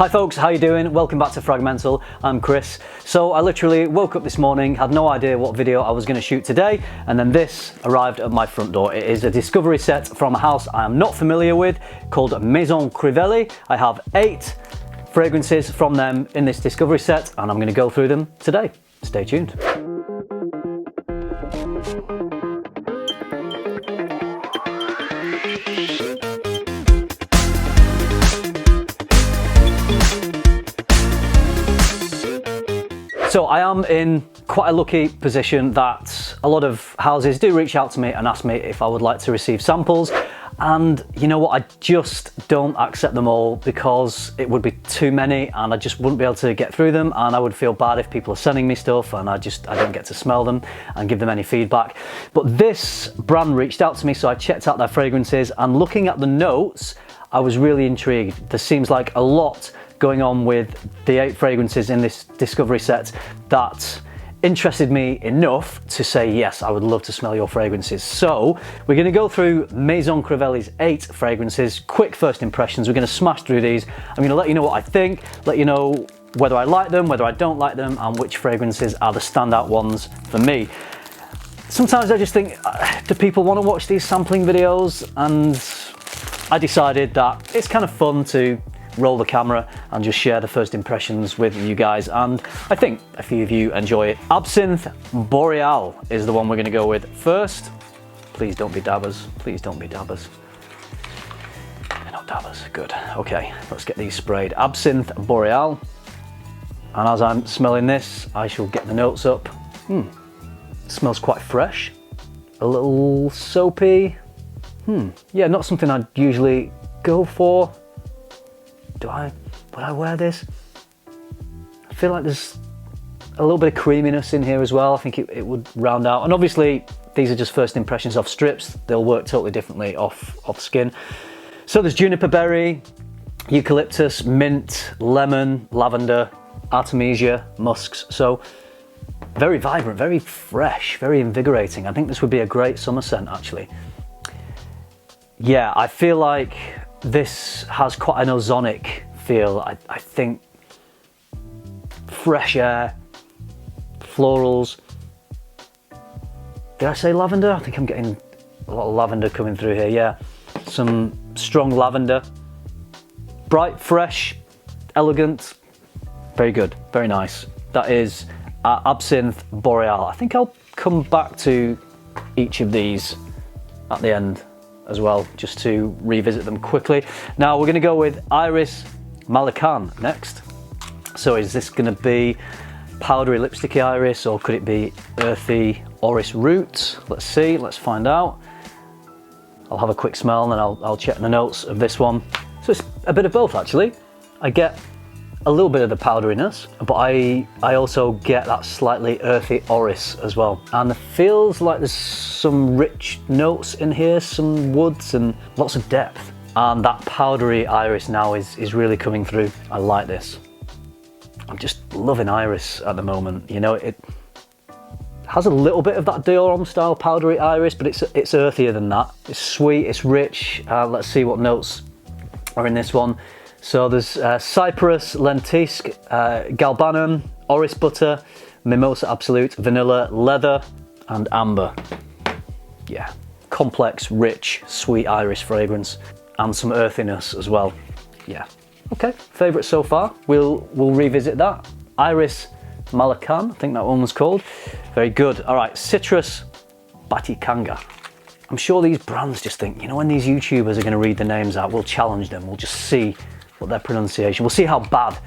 Hi folks, how you doing? Welcome back to FRAG-MENTAL. I'm Chris. So I literally woke up this morning, had no idea what video I was going to shoot today, and then this arrived at my front door. It is a discovery set from a house I am not familiar with called Maison Crivelli. I have 8 fragrances from them in this discovery set, and I'm going to go through them today. Stay tuned. So I am in quite a lucky position that a lot of houses do reach out to me and ask me if I would like to receive samples. And you know what, I just don't accept them all because it would be too many and I just wouldn't be able to get through them, and I would feel bad if people are sending me stuff and I don't get to smell them and give them any feedback. But this brand reached out to me, so I checked out their fragrances, and looking at the notes, I was really intrigued. There seems like a lot going on with the 8 fragrances in this discovery set that interested me enough to say, yes, I would love to smell your fragrances. So we're going to go through Maison Crivelli's 8 fragrances, quick first impressions. We're going to smash through these. I'm going to let you know what I think, let you know whether I like them, whether I don't like them, and which fragrances are the standout ones for me. Sometimes I just think, do people want to watch these sampling videos? And I decided that it's kind of fun to roll the camera and just share the first impressions with you guys, and I think a few of you enjoy it. Absinthe Boreal is the one we're going to go with first. Please don't be dabbers, please don't be dabbers. They're not dabbers, good. Okay, let's get these sprayed. Absinthe Boreal, and as I'm smelling this I shall get the notes up. It smells quite fresh, a little soapy. Yeah, not something I'd usually go for. Would I wear this? I feel like there's a little bit of creaminess in here as well. I think it would round out. And obviously these are just first impressions off strips. They'll work totally differently off skin. So there's juniper berry, eucalyptus, mint, lemon, lavender, artemisia, musks. So very vibrant, very fresh, very invigorating. I think this would be a great summer scent actually. Yeah, I feel like this has quite an ozonic feel. I think fresh air, florals. Did I say lavender? I think I'm getting a lot of lavender coming through here. Yeah, some strong lavender. Bright, fresh, elegant. Very good, very nice. That is Absinthe Boreal. I think I'll come back to each of these at the end as well, just to revisit them quickly. Now we're going to go with Iris Malachan next. So is this going to be powdery lipsticky iris, or could it be earthy orris root? Let's see, let's find out. I'll have a quick smell and then I'll check the notes of this one. So it's a bit of both actually. I get a little bit of the powderiness, but I also get that slightly earthy orris as well. And it feels like there's some rich notes in here, some woods and lots of depth. And that powdery iris now is really coming through. I like this. I'm just loving iris at the moment. You know, it has a little bit of that Dior Homme style powdery iris, but it's earthier than that. It's sweet, it's rich. Let's see what notes are in this one. So there's cypress, lentisque, galbanum, orris butter, mimosa absolute, vanilla, leather, and amber. Yeah, complex, rich, sweet iris fragrance, and some earthiness as well. Yeah, okay, favourite so far. We'll revisit that. Iris Malachan, I think that one was called. Very good. All right, citrus Batikanga. I'm sure these brands just think, you know, when these YouTubers are going to read the names out, we'll challenge them. We'll just see what their pronunciation, we'll see how bad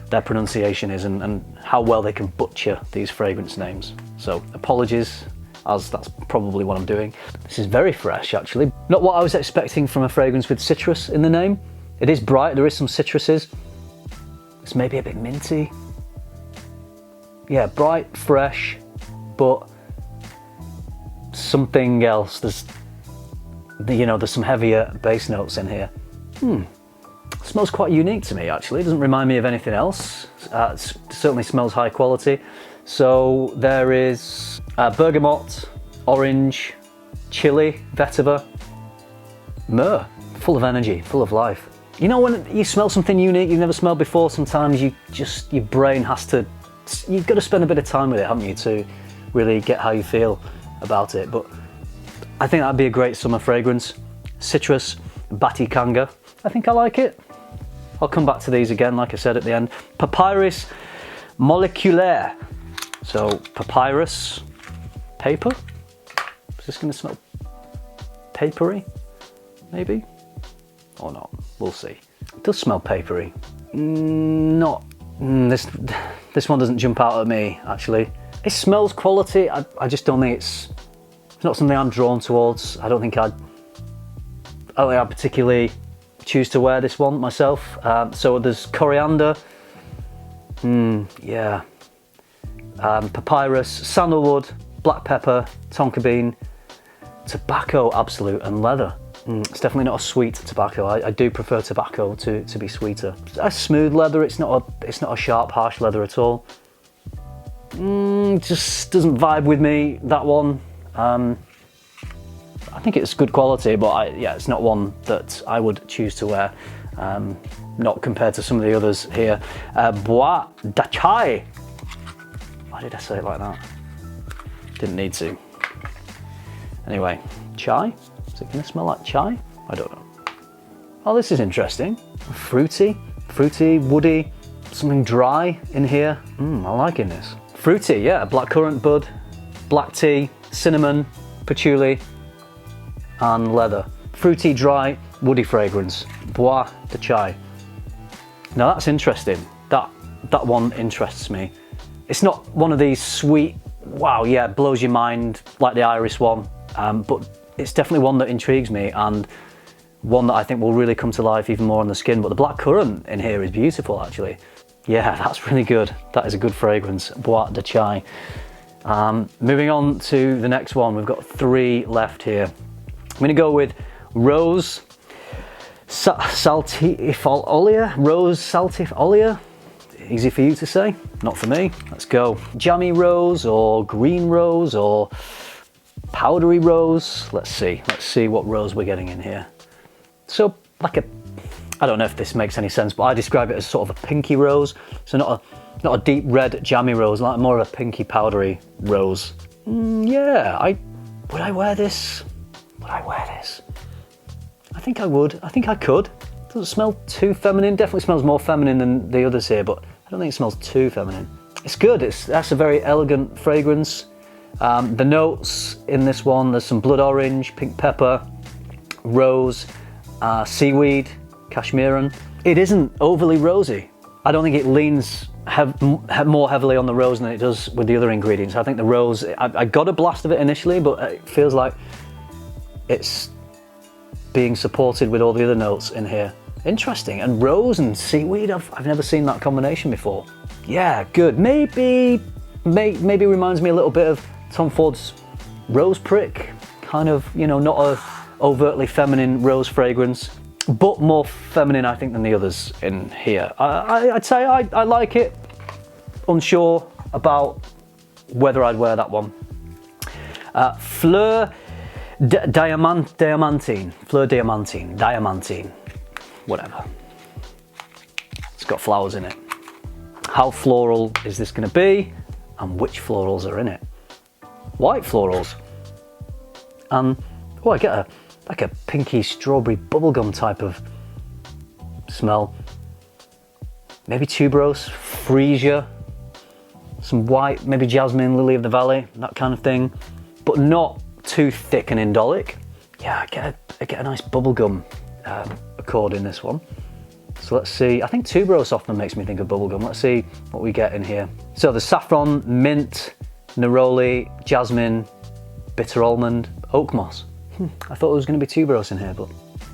their pronunciation is and how well they can butcher these fragrance names. So apologies, as that's probably what I'm doing. This is very fresh actually. Not what I was expecting from a fragrance with citrus in the name. It is bright, there is some citruses. It's maybe a bit minty. Yeah, bright, fresh, but something else. There's some heavier base notes in here. Smells quite unique to me actually. It doesn't remind me of anything else. It certainly smells high quality. So there is bergamot, orange, chili, vetiver, myrrh. Full of energy, full of life. You know when you smell something unique you've never smelled before, sometimes your brain has to, you've got to spend a bit of time with it, haven't you, to really get how you feel about it. But I think that'd be a great summer fragrance. Citrus, Batikanga. I think I like it. I'll come back to these again, like I said at the end. Papyrus Moleculaire. So papyrus, paper. Is this going to smell papery? Maybe? Or not? We'll see. It does smell papery. This one doesn't jump out at me, actually. It smells quality. I just don't think it's not something I'm drawn towards. I don't think I'd particularly choose to wear this one myself. So there's coriander. Yeah. Papyrus, sandalwood, black pepper, tonka bean, tobacco, absolute, and leather. It's definitely not a sweet tobacco. I do prefer tobacco to be sweeter. A smooth leather. It's not a sharp, harsh leather at all. Just doesn't vibe with me, that one. I think it's good quality, but yeah, it's not one that I would choose to wear. Not compared to some of the others here. Bois de Chai. Why did I say it like that? Didn't need to. Anyway, chai. Is it going to smell like chai? I don't know. Oh, this is interesting. Fruity, woody, something dry in here. I'm liking this. Fruity, yeah. Blackcurrant bud, black tea, cinnamon, patchouli, and leather. Fruity, dry, woody fragrance. Bois de Chai. Now that's interesting. That one interests me. It's not one of these sweet, wow, yeah, blows your mind like the iris one, but it's definitely one that intrigues me and one that I think will really come to life even more on the skin. But the blackcurrant in here is beautiful, actually. Yeah, that's really good. That is a good fragrance. Bois de Chai. Moving on to the next one, we've got 3 left here. I'm going to go with Rose Saltifolia. Rose Saltifolia. Easy for you to say, not for me. Let's go. Jammy rose or green rose or powdery rose. Let's see what rose we're getting in here. So like I don't know if this makes any sense, but I describe it as sort of a pinky rose. So not a deep red jammy rose, like more of a pinky powdery rose. Yeah, would I wear this? Would I wear this? I think I would. I think I could. Doesn't smell too feminine. Definitely smells more feminine than the others here, but I don't think it smells too feminine. It's good. That's a very elegant fragrance. The notes in this one, there's some blood orange, pink pepper, rose, seaweed, cashmeran. It isn't overly rosy. I don't think it leans more heavily on the rose than it does with the other ingredients. I think the rose, I got a blast of it initially, but it feels like it's being supported with all the other notes in here. Interesting. And rose and seaweed, I've never seen that combination before. Yeah, good. Maybe reminds me a little bit of Tom Ford's Rose Prick. Kind of, you know, not a overtly feminine rose fragrance, but more feminine, I think, than the others in here. I'd say I like it. Unsure about whether I'd wear that one. Fleur Diamantine. Fleur Diamantine. Whatever. It's got flowers in it. How floral is this going to be? And which florals are in it? White florals. Oh, I get like a pinky strawberry bubblegum type of smell. Maybe tuberose, freesia, some white, maybe jasmine, lily of the valley, that kind of thing, but not too thick and indolic. Yeah, I get a nice bubblegum accord in this one. So let's see. I think tuberose often makes me think of bubblegum. Let's see what we get in here. So the saffron, mint, neroli, jasmine, bitter almond, oak moss. I thought there was going to be tuberose in here, but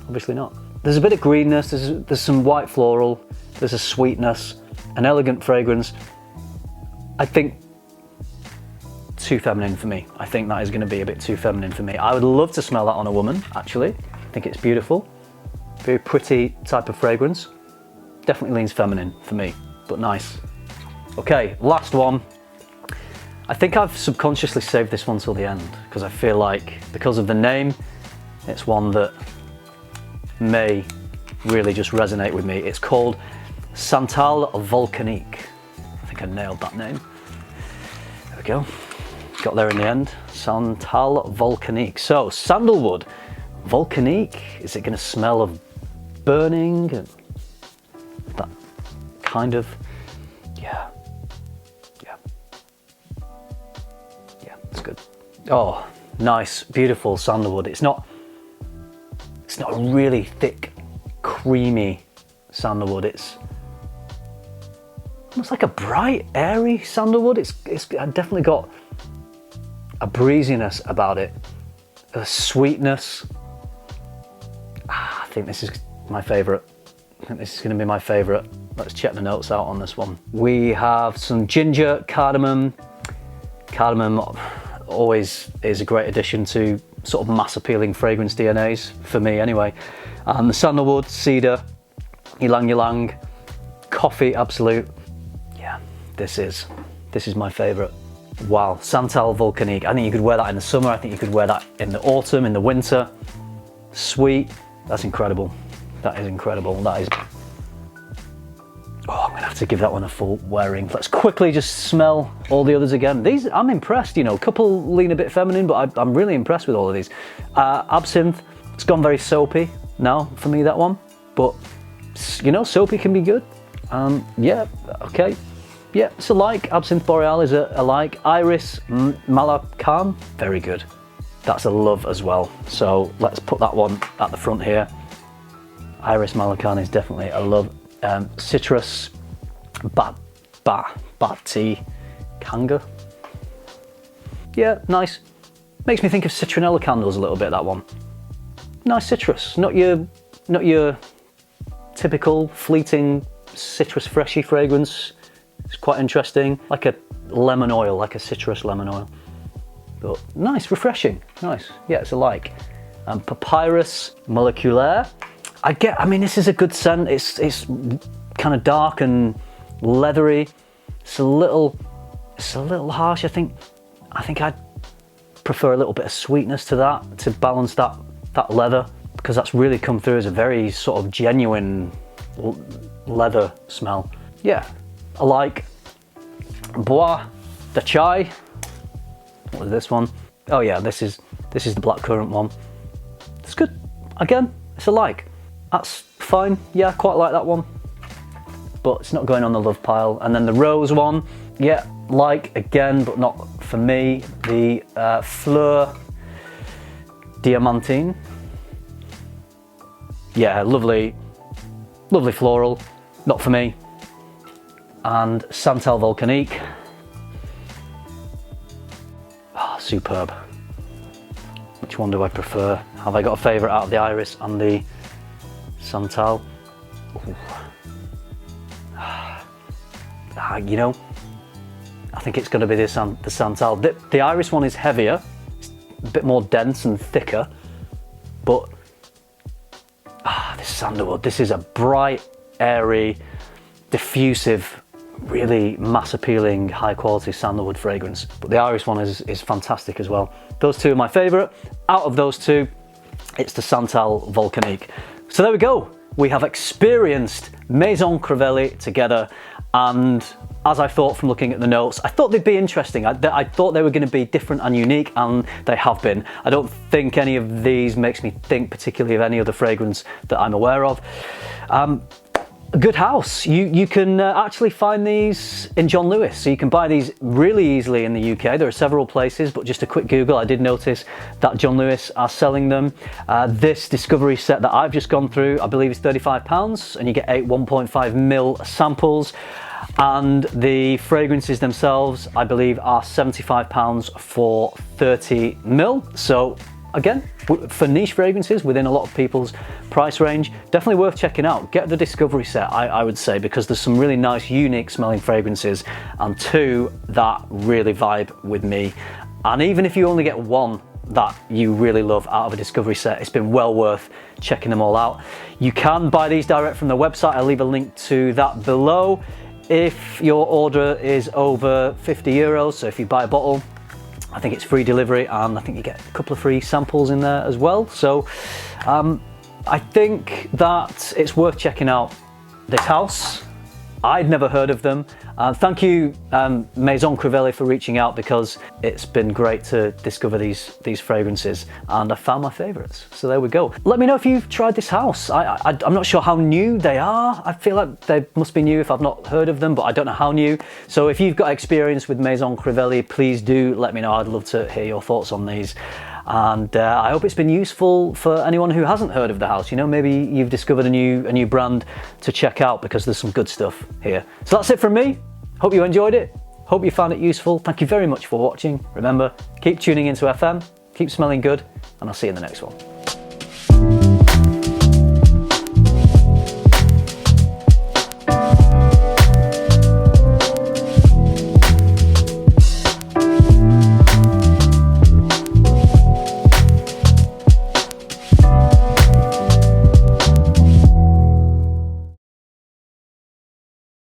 obviously not. There's a bit of greenness, there's some white floral, there's a sweetness, an elegant fragrance. I think too feminine for me. I think that is going to be a bit too feminine for me. I would love to smell that on a woman, actually. I think it's beautiful. Very pretty type of fragrance. Definitely leans feminine for me, but nice. Okay, last one. I think I've subconsciously saved this one till the end because I feel like, because of the name, it's one that may really just resonate with me. It's called Santal Volcanique. I think I nailed that name. There we go. Got there in the end. Santal Volcanique. So, sandalwood, volcanique. Is it going to smell of burning? That kind of, yeah. It's good. Oh, nice, beautiful sandalwood. It's not a really thick, creamy sandalwood. It's almost like a bright, airy sandalwood. It's definitely got a breeziness about it, a sweetness. I think this is my favourite. I think this is going to be my favourite. Let's check the notes out on this one. We have some ginger, cardamom. Cardamom always is a great addition to sort of mass appealing fragrance DNAs, for me anyway. And the sandalwood, cedar, ylang ylang, coffee absolute. Yeah, this is my favourite. Wow, Santal Volcanique. I think you could wear that in the summer. I think you could wear that in the autumn, in the winter. Sweet. That's incredible. That is incredible. That is. Oh, I'm gonna have to give that one a full wearing. Let's quickly just smell all the others again. These, I'm impressed, you know, a couple lean a bit feminine, but I'm really impressed with all of these. Absinthe, it's gone very soapy now for me, that one. But, you know, soapy can be good. Yeah, okay. Yeah, it's a like. Absinthe Boreal is a like. Iris Malachan, very good. That's a love as well. So let's put that one at the front here. Iris Malachan is definitely a love. Citrus Bati Kanga. Yeah, nice. Makes me think of citronella candles a little bit, that one. Nice citrus, not your typical fleeting citrus freshy fragrance. It's quite interesting, like a lemon oil, like a citrus lemon oil. But nice, refreshing, nice. Yeah, it's a like. Papyrus Moleculaire. I mean, this is a good scent. It's kind of dark and leathery. It's a little harsh. I think I'd prefer a little bit of sweetness to that to balance that leather, because that's really come through as a very sort of genuine leather smell. Yeah, I like Bois de Chai. What is this one? Oh yeah, this is the blackcurrant one. It's good. Again, it's a like. That's fine. Yeah, I quite like that one, but it's not going on the love pile. And then the rose one, yeah, like again, but not for me. The Fleur Diamantine. Yeah, lovely floral, not for me. And Santal Volcanique. Ah, oh, superb. Which one do I prefer? Have I got a favourite out of the Iris and the Santal? You know, I think it's going to be the Santal. The Iris one is heavier, it's a bit more dense and thicker, but this sandalwood, this is a bright, airy, diffusive, really mass appealing, high quality sandalwood fragrance. But the Iris one is fantastic as well. Those two are my favourite. Out of those two, it's the Santal Volcanique. So there we go. We have experienced Maison Crivelli together, and as I thought from looking at the notes, I thought they'd be interesting. I thought they were going to be different and unique, and they have been. I don't think any of these makes me think particularly of any other fragrance that I'm aware of. A good house. You can actually find these in John Lewis, so you can buy these really easily in the UK. There are several places, but just a quick Google, I did notice that John Lewis are selling them. This discovery set that I've just gone through, I believe is £35, and you get 8 1.5ml samples. And the fragrances themselves, I believe, are £75 for 30ml. So again, for niche fragrances within a lot of people's price range, definitely worth checking out. Get the discovery set, I would say, because there's some really nice, unique smelling fragrances, and two that really vibe with me. And even if you only get one that you really love out of a discovery set, it's been well worth checking them all out. You can buy these direct from the website. I'll leave a link to that below. If your order is over €50, so if you buy a bottle, I think it's free delivery, and I think you get a couple of free samples in there as well. So I think that it's worth checking out this house. I'd never heard of them. Thank you, Maison Crivelli, for reaching out, because it's been great to discover these fragrances, and I found my favourites. So there we go. Let me know if you've tried this house. I'm not sure how new they are. I feel like they must be new if I've not heard of them, but I don't know how new. So if you've got experience with Maison Crivelli, please do let me know. I'd love to hear your thoughts on these. And I hope it's been useful for anyone who hasn't heard of the house. You know, maybe you've discovered a new brand to check out, because there's some good stuff here. So that's it from me. Hope you enjoyed it. Hope you found it useful. Thank you very much for watching. Remember, keep tuning into FM, keep smelling good, and I'll see you in the next one.